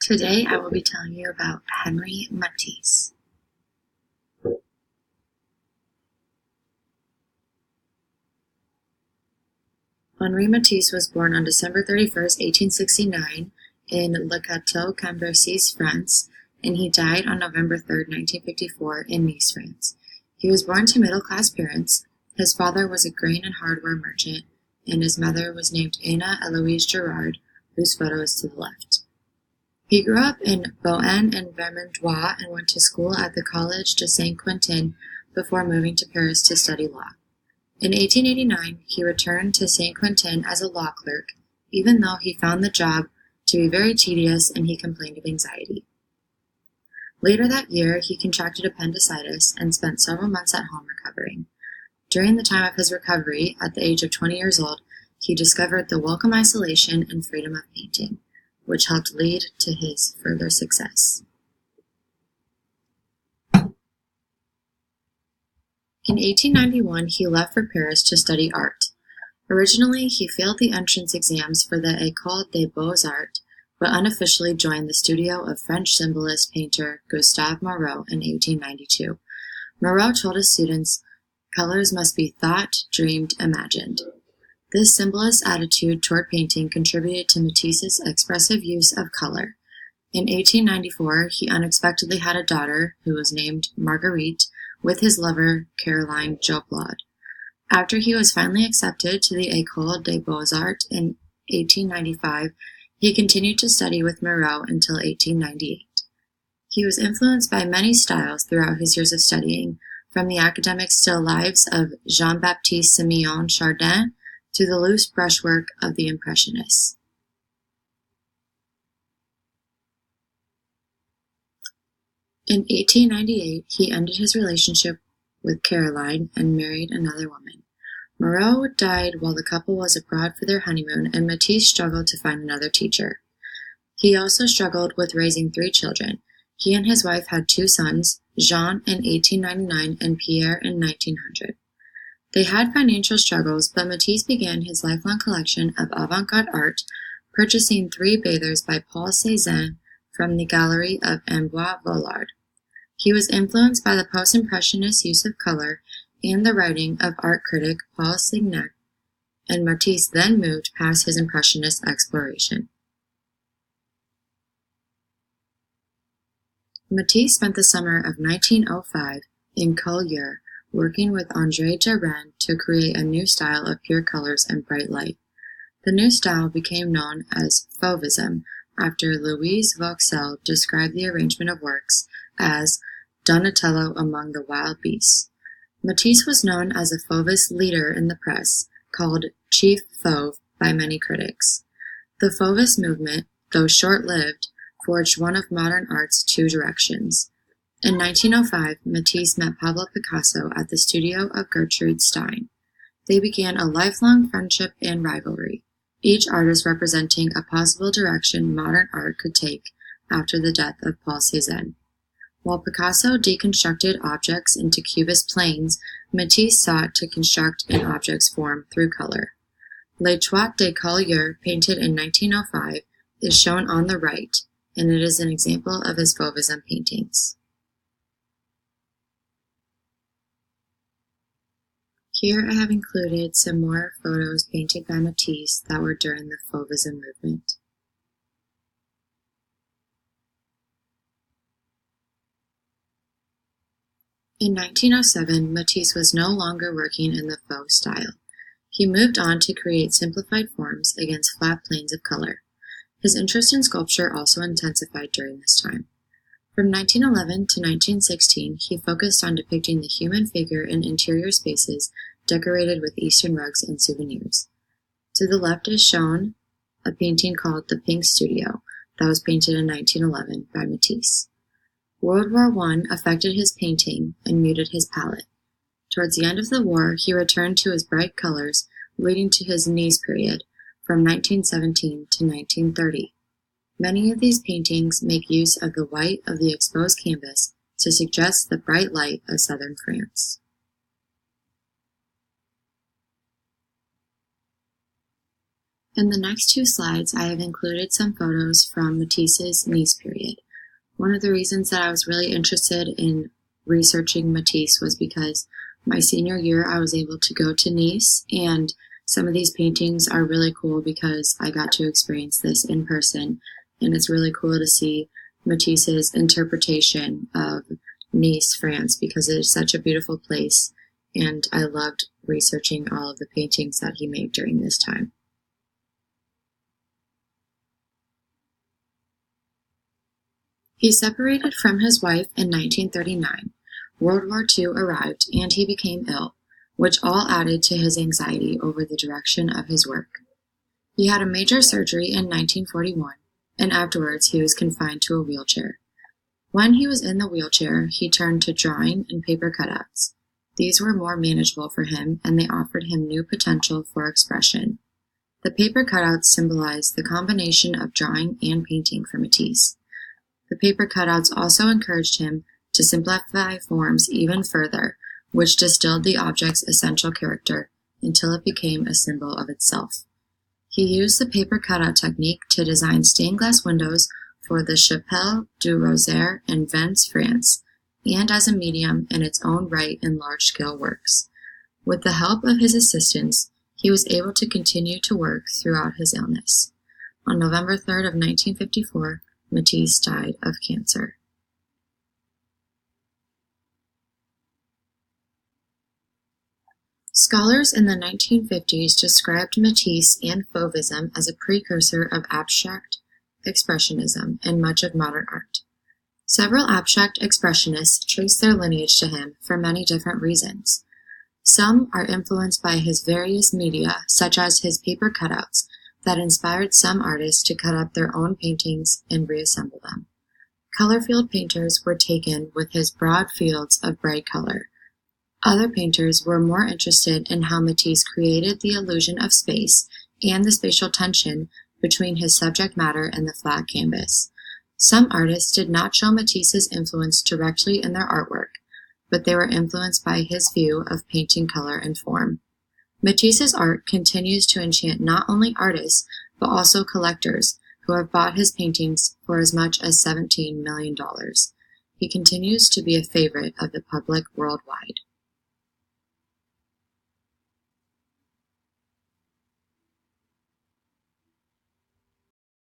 Today I will be telling you about Henri Matisse. Henri Matisse was born on December 31st, 1869 in Le Cateau, Cambrésis, France, and he died on November 3rd, 1954 in Nice, France. He was born to middle-class parents. His father was a grain and hardware merchant, and his mother was named Anna Eloise Girard, whose photo is to the left. He grew up in Beaune and Vermandois and went to school at the Collège de Saint-Quentin before moving to Paris to study law. In 1889, he returned to Saint-Quentin as a law clerk, even though he found the job to be very tedious and he complained of anxiety. Later that year, he contracted appendicitis and spent several months at home recovering. During the time of his recovery, at the age of 20 years old, he discovered the welcome isolation and freedom of painting, which helped lead to his further success. In 1891, he left for Paris to study art. Originally, he failed the entrance exams for the École des Beaux-Arts, but unofficially joined the studio of French symbolist painter Gustave Moreau in 1892. Moreau told his students, "Colors must be thought, dreamed, imagined." This symbolist attitude toward painting contributed to Matisse's expressive use of color. In 1894, he unexpectedly had a daughter, who was named Marguerite, with his lover, Caroline Joplard. After he was finally accepted to the École des Beaux-Arts in 1895, he continued to study with Moreau until 1898. He was influenced by many styles throughout his years of studying, from the academic still lives of Jean-Baptiste Simeon Chardin to the loose brushwork of the Impressionists. In 1898, he ended his relationship with Caroline and married another woman. Moreau died while the couple was abroad for their honeymoon, and Matisse struggled to find another teacher. He also struggled with raising 3 children. He and his wife had 2 sons, Jean in 1899 and Pierre in 1900. They had financial struggles, but Matisse began his lifelong collection of avant-garde art, purchasing 3 Bathers by Paul Cézanne from the gallery of Amboise Vollard. He was influenced by the post-impressionist use of color and the writing of art critic Paul Signac, and Matisse then moved past his impressionist exploration. Matisse spent the summer of 1905 in Collioure, working with André Gérin to create a new style of pure colors and bright light. The new style became known as Fauvism, after Louise Vauxhall described the arrangement of works as Donatello among the wild beasts. Matisse was known as a Fauvist leader in the press, called Chief Fauve by many critics. The Fauvist movement, though short-lived, forged one of modern art's 2 directions. In 1905, Matisse met Pablo Picasso at the studio of Gertrude Stein. They began a lifelong friendship and rivalry, each artist representing a possible direction modern art could take after the death of Paul Cézanne. While Picasso deconstructed objects into cubist planes, Matisse sought to construct an object's form through color. Les Trois de Collioure, painted in 1905, is shown on the right, and it is an example of his Fauvism paintings. Here I have included some more photos painted by Matisse that were during the Fauvism movement. In 1907, Matisse was no longer working in the faux style. He moved on to create simplified forms against flat planes of color. His interest in sculpture also intensified during this time. From 1911 to 1916, he focused on depicting the human figure in interior spaces decorated with Eastern rugs and souvenirs. To the left is shown a painting called The Pink Studio that was painted in 1911 by Matisse. World War I affected his painting and muted his palette. Towards the end of the war, he returned to his bright colors, leading to his Nice period, from 1917 to 1930. Many of these paintings make use of the white of the exposed canvas to suggest the bright light of southern France. In the next two slides, I have included some photos from Matisse's Nice period. One of the reasons that I was really interested in researching Matisse was because my senior year I was able to go to Nice, and some of these paintings are really cool because I got to experience this in person, and it's really cool to see Matisse's interpretation of Nice, France, because it is such a beautiful place, and I loved researching all of the paintings that he made during this time. He separated from his wife in 1939. World War II arrived, and he became ill, which all added to his anxiety over the direction of his work. He had a major surgery in 1941, and afterwards he was confined to a wheelchair. When he was in the wheelchair, he turned to drawing and paper cutouts. These were more manageable for him, and they offered him new potential for expression. The paper cutouts symbolized the combination of drawing and painting for Matisse. The paper cutouts also encouraged him to simplify forms even further, which distilled the object's essential character until it became a symbol of itself. He used the paper cutout technique to design stained glass windows for the Chapelle du Rosaire in Vence, France, and as a medium in its own right in large-scale works. With the help of his assistants, he was able to continue to work throughout his illness. On November 3rd of 1954, Matisse died of cancer. Scholars in the 1950s described Matisse and Fauvism as a precursor of abstract expressionism in much of modern art. Several abstract expressionists trace their lineage to him for many different reasons. Some are influenced by his various media, such as his paper cutouts, that inspired some artists to cut up their own paintings and reassemble them. Color-field painters were taken with his broad fields of bright color. Other painters were more interested in how Matisse created the illusion of space and the spatial tension between his subject matter and the flat canvas. Some artists did not show Matisse's influence directly in their artwork, but they were influenced by his view of painting color and form. Matisse's art continues to enchant not only artists, but also collectors who have bought his paintings for as much as $17 million. He continues to be a favorite of the public worldwide.